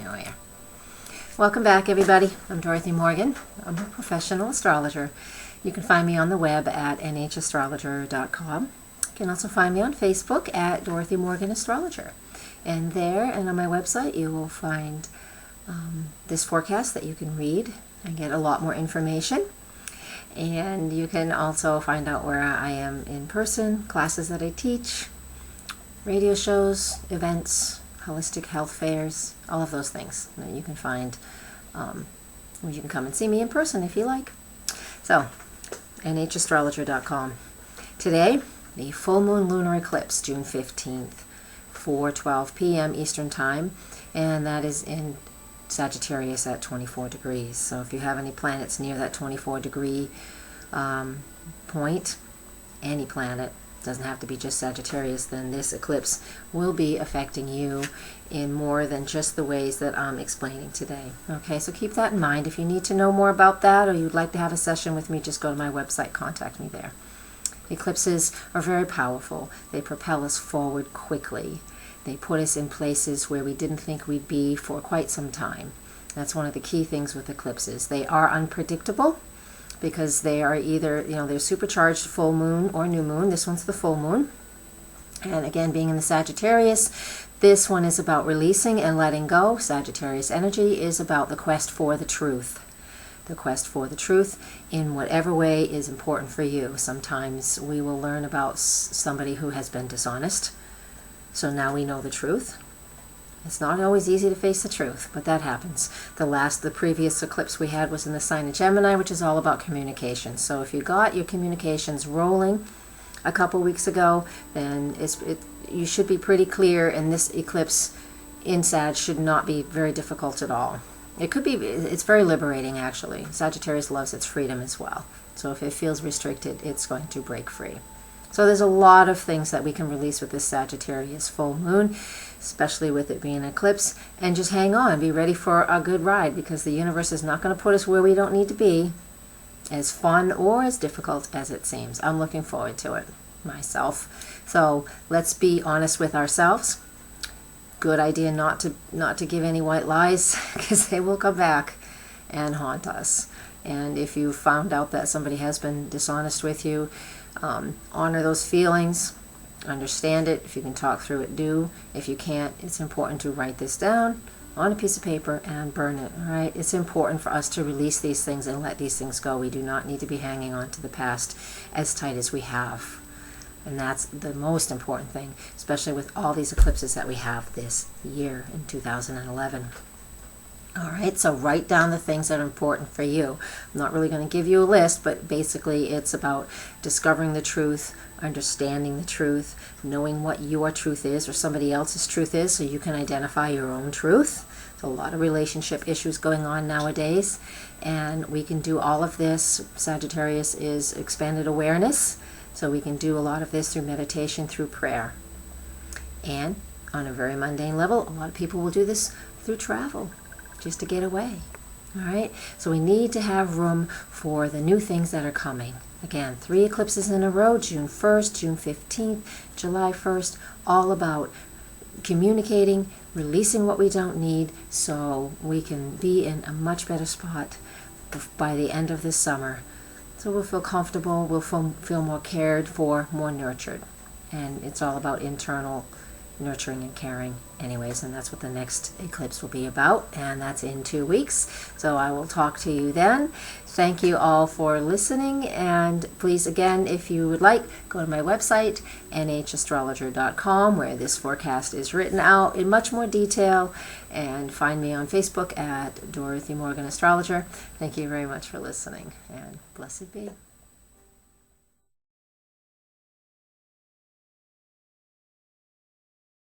Oh yeah. Welcome back, everybody. I'm Dorothy Morgan. I'm a professional astrologer. You can find me on the web at nhsastrologer.com. You can also find me on Facebook at Dorothy Morgan Astrologer. And there and on my website you will find this forecast that you can read and get a lot more information. And you can also find out where I am in person, classes that I teach, radio shows, events, holistic health fairs, all of those things that you can find. You can come and see me in person if you like. So, nhsastrologer.com. Today, the full moon lunar eclipse, June 15th, 4:12 p.m. Eastern Time, and that is in Sagittarius at 24 degrees. So if you have any planets near that 24 degree point, any planet, doesn't have to be just Sagittarius, then this eclipse will be affecting you in more than just the ways that I'm explaining today. Okay, so keep that in mind. If you need to know more about that or you'd like to have a session with me, just go to my website, contact me there. Eclipses are very powerful. They propel us forward quickly. They put us in places where we didn't think we'd be for quite some time. That's one of the key things with eclipses. They are unpredictable because they are either, they're supercharged full moon or new moon. This one's the full moon. And again, being in the Sagittarius, this one is about releasing and letting go. Sagittarius energy is about the quest for the truth. The quest for the truth in whatever way is important for you. Sometimes we will learn about somebody who has been dishonest. So now we know the truth. It's not always easy to face the truth, but that happens. The previous eclipse we had was in the sign of Gemini, which is all about communication. So if you got your communications rolling a couple weeks ago, then you should be pretty clear, and this eclipse in Sag should not be very difficult at all. It's very liberating actually. Sagittarius loves its freedom as well. So if it feels restricted, it's going to break free. So there's a lot of things that we can release with this Sagittarius full moon, especially with it being an eclipse. And just hang on, be ready for a good ride, because the universe is not going to put us where we don't need to be, as fun or as difficult as it seems. I'm looking forward to it myself. So let's be honest with ourselves. Good idea not to give any white lies, because they will come back and haunt us. And if you found out that somebody has been dishonest with you, honor those feelings, understand it. If you can talk through it, do. If you can't, it's important to write this down on a piece of paper and burn it. All right, it's important for us to release these things and let these things go. We do not need to be hanging on to the past as tight as we have. And that's the most important thing, especially with all these eclipses that we have this year in 2011. All right, so write down the things that are important for you. I'm not really going to give you a list, but basically it's about discovering the truth, understanding the truth, knowing what your truth is or somebody else's truth is, so you can identify your own truth. There's a lot of relationship issues going on nowadays, and we can do all of this. Sagittarius is expanded awareness, so we can do a lot of this through meditation, through prayer. And on a very mundane level, a lot of people will do this through travel, just to get away. All right, so we need to have room for the new things that are coming. Again, 3 eclipses in a row, June 1st, June 15th, July 1st, all about communicating, releasing what we don't need, so we can be in a much better spot by the end of this summer. So we'll feel comfortable, we'll feel more cared for, more nurtured. And it's all about internal nurturing and caring anyways, and that's what the next eclipse will be about, and that's in 2 weeks. So I will talk to you then. Thank you all for listening, and please, again, if you would like, go to my website, nhsastrologer.com, where this forecast is written out in much more detail, and find me on Facebook at Dorothy Morgan Astrologer. Thank you very much for listening, and blessed be.